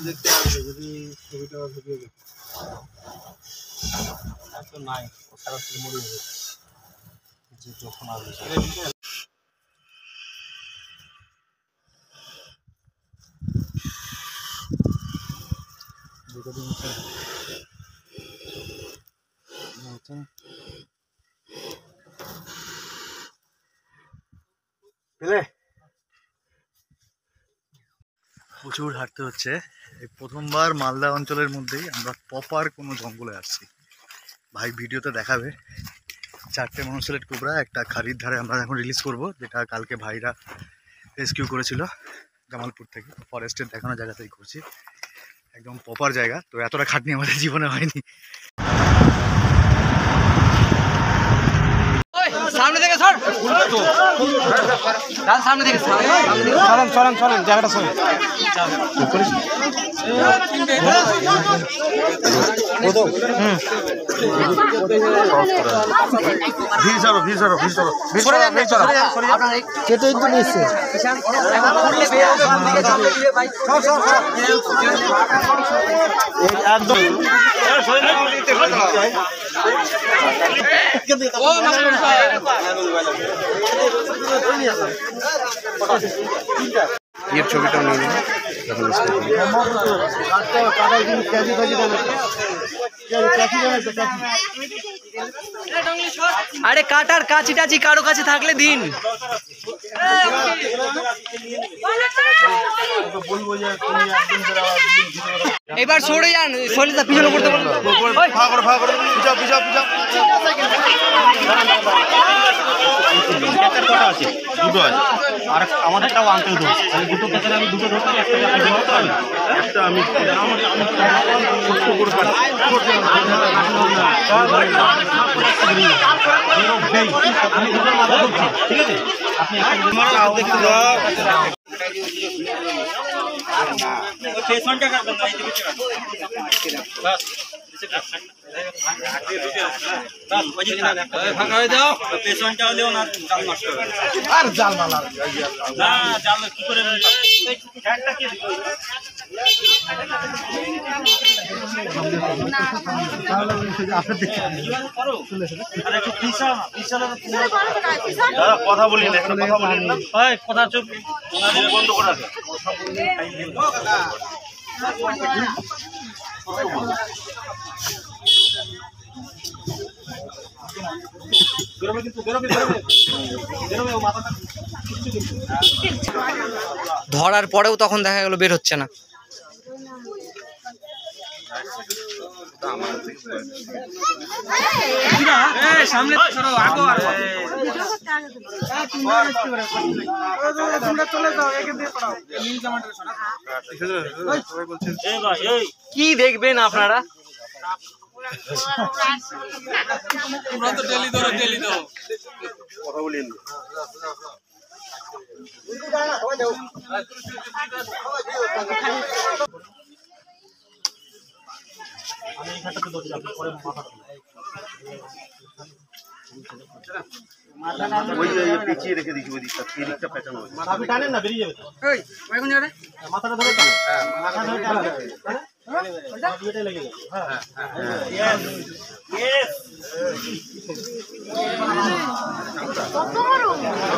দেখতে আসবে যদি ছবিটা ভিডিও দেখতে তো নাই সরাসরি মরে যাবে যে যখন আসবে প্রচুর হাঁটতে হচ্ছে। এই প্রথমবার মালদা অঞ্চলের মধ্যেই আমরা প্রপার কোনো জঙ্গলে আসছি। ভাই ভিডিওতে দেখাবে 4টে মনোসেলেট কোবরা একটা খাড়ির ধারে আমরা এখন রিলিজ করব, যেটা কালকে ভাইরা রেস্কিউ করেছিল জামালপুর থেকে। ফরেস্টের দেখানো জায়গাতেই করছি, একদম প্রপার জায়গা। তো এতটা খাটনি আমাদের জীবনে হয়নি। সামনে থেকে সর, সামনে থেকে চলেন জায়গাটা সরেন। এর ছবিটাও নিয়ে নিন। আরে কাটার কাছি টাছি কারো কাছে থাকলে দিন। এবার সরে যান, শরীরটা পিছনে করতে পারেন। দুটো আছে আর আমাদেরটাও আনতে হতো। দুটো ক্ষেত্রে আমি দুটো ধরতাম, একটা আমি ঠিক আছে। আর জাল মালা না জাল কি করে কথা বলি না, কথা বলি না, কথা চুপ বন্ধ করে আছে। ধরার পরেও তখন দেখা গেল বের হচ্ছে না। কি দেখবেন আপনারা? কথা বলি আমি এখানটাতে ধরছি, আপনি পরে ওই পেঁচিয়ে রেখে দিচ্ছি, ওই দিকটা এই দিকটা পেঁচানো হয়েছে। আপনি টানেন না, বেরিয়ে যাবে। মাথাটা ধরে টানেন, মাথা ধরে টানা এটাই লেগে যাবে।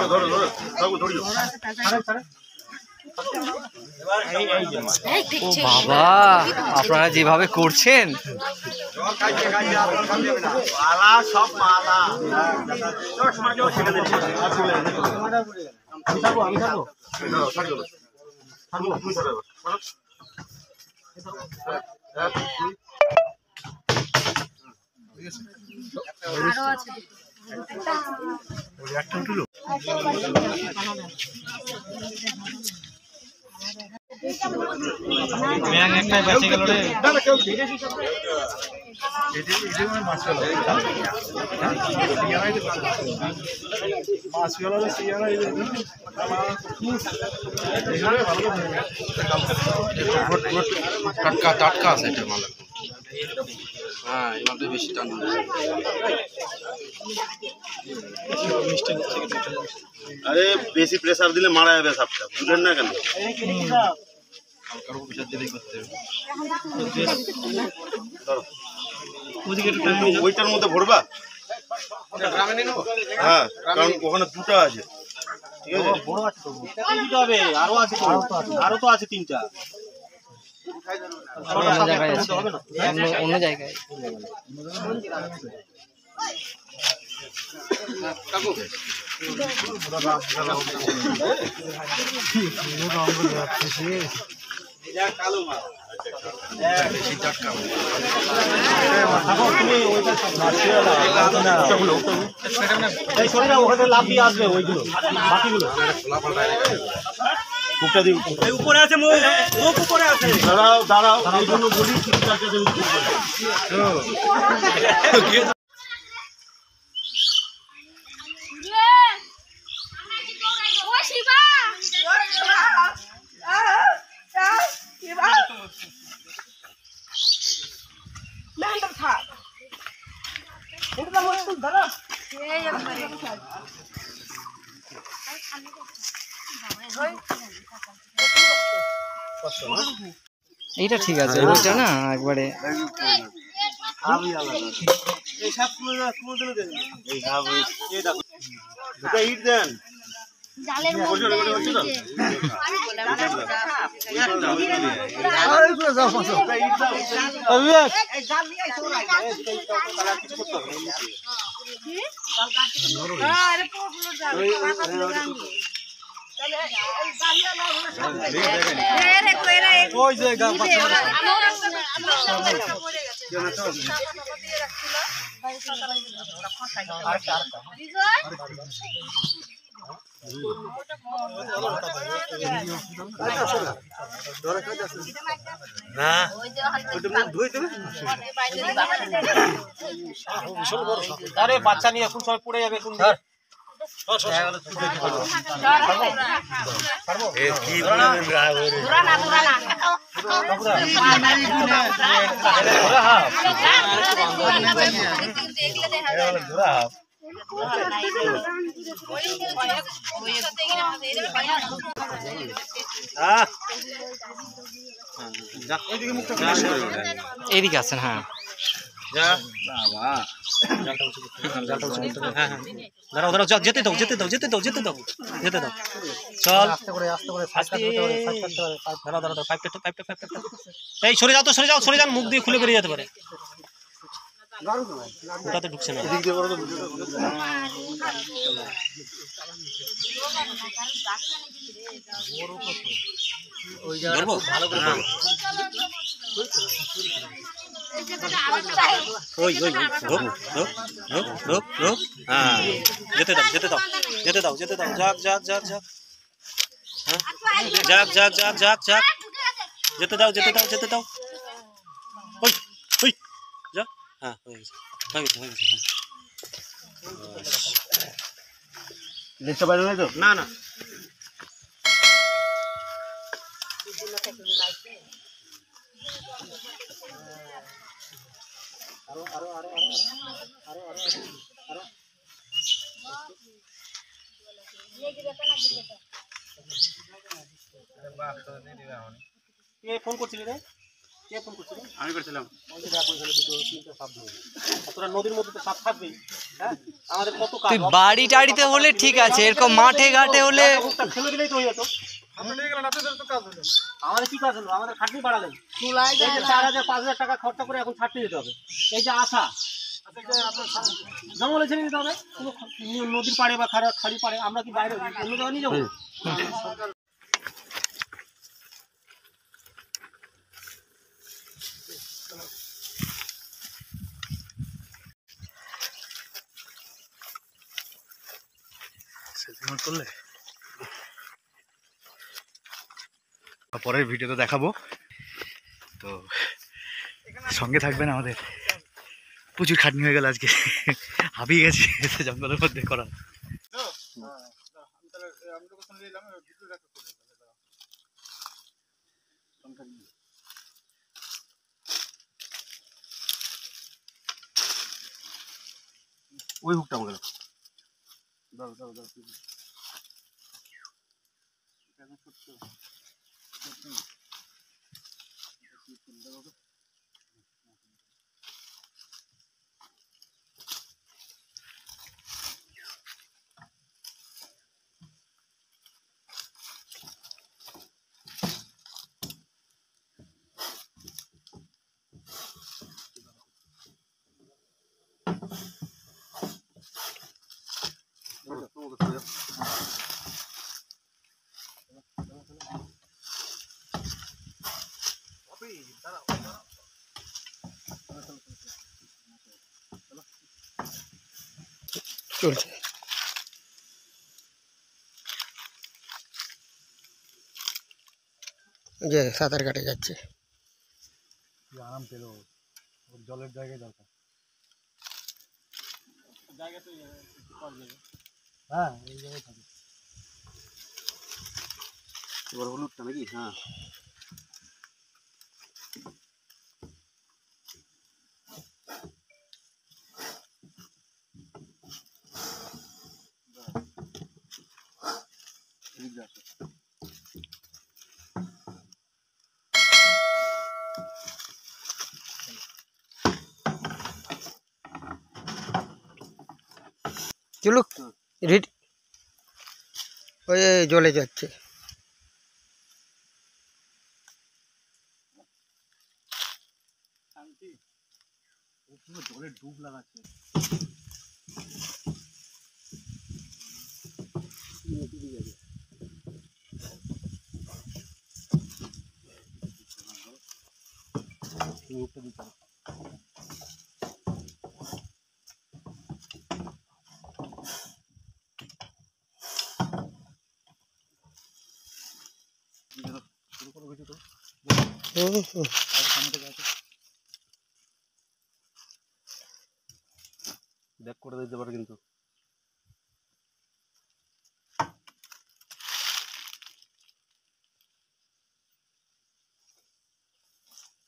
ধরো ধরো ধরো বাবা, আপনারা যেভাবে করছেন একটাই বেঁচে গেল রে। টাটকা টাটকা আছে এটা মাল। হ্যাঁ, এই মালটা বেশি টান। আরে বেশি প্রেসার দিলে মারা যাবে সাপটা, বুঝলেন না কেন? ওইটার মধ্যে ভরবা, হ্যাঁ, কারণ ওখানে দুটো আছে। ঠিক আছে, বড় আছে তো, দিতে হবে। আরো আছে তো, আরো তো আছে 3টা। অন্য জায়গায় কালো মাছ ওখানে লাভ দিয়ে আসবে ওইগুলো বাকিগুলো উপরে আছে, মুখ উপরে আছে। দাঁড়াও দাঁড়াও, এই জন্য বলি এইটা ঠিক আছে, ওইটা না একবারে ইট দেন। আরে বাচ্চা নিয়ে এখন সবাই পড়ে যাবে এখন। এদিকে আছেন। হ্যাঁ দাঁড়াও দাঁড়াও, যেতে দাও যেতে দাও যেতে দাও যেতে দাও যেতে দাও। চল দাঁড়াও দাঁড়াও, এই সরে যাও তো, সরে যাও, সরে যান, মুখ দিয়ে খুলে বেরিয়ে যেতে পারে। ওটাতে ঢুকছে না। ওই ওই হ্যাঁ, যেতে দাও যেতে দাও যেতে দাও যেতে দাও, যাক যাক যাক যাক, হ্যাঁ যাক যাক যাক যাক যাক, যেতে দাও যেতে দাও যেতে দাও। ওই ওই যা, হ্যাঁ হয়ে গেছে হয়ে গেছে হয়ে গেছে। দেখতে পারো না তো? না না, ফোন করছিলি রে? কে ফোন করছিল? আমি করছিলাম। নদীর মধ্যে তো সাপ থাকবেই। হ্যাঁ, আমাদের কত কাজ। তুই বাড়ি টাড়িতে হলে ঠিক আছে, এরকম মাঠে ঘাটে হলে ফেলে দিলেই তো হয়ে যেত। আমাদের কি কাজ হলো? আমাদের খাটনি বাড়ালেন। 4000 5000 টাকা খরচা করে এখন ছাড়তে যেতে হবে। এই যে আশা জঙ্গলে ছেড়ে দিতে হবে, নদীর পাড়ে বা খাড়ি পাড়ে। আমরা কি বাইরে অন্য জায়গায় নিয়ে যাবো? করলে পরের ভিডিওতে দেখাবো, তো সঙ্গে থাকবেন। আমাদের প্রচুর খাটনি হয়ে গেল আজকে, হাবিয়ে গেছি জঙ্গলের মধ্যে করা। ওই হুকটা গেল। দাও দাও দাও চলছে। যে সাঁতার কাটে যাচ্ছে, আরাম পেল, ওর জলের জায়গায় দরকার। হ্যাঁ এই জায়গায় থাকে। এবার হলুদটা নাকি? হ্যাঁ চলুক রেডি। ওই জলে যাচ্ছে। জলে ডুব লাগাচ্ছে। ব্যাক করে দিতে পারে কিন্তু।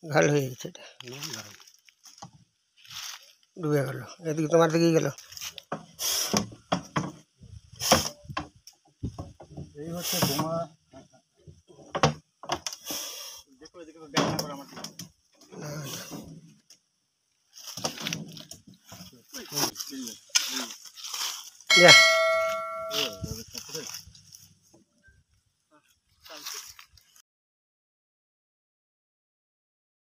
ঘাল হয়ে গেছে, এটা ডুবে গেল। এদিকে তোমার দিকেই গেল। এই হচ্ছে বোমা। দেখো এদিকে ব্যাক না করে আমার যা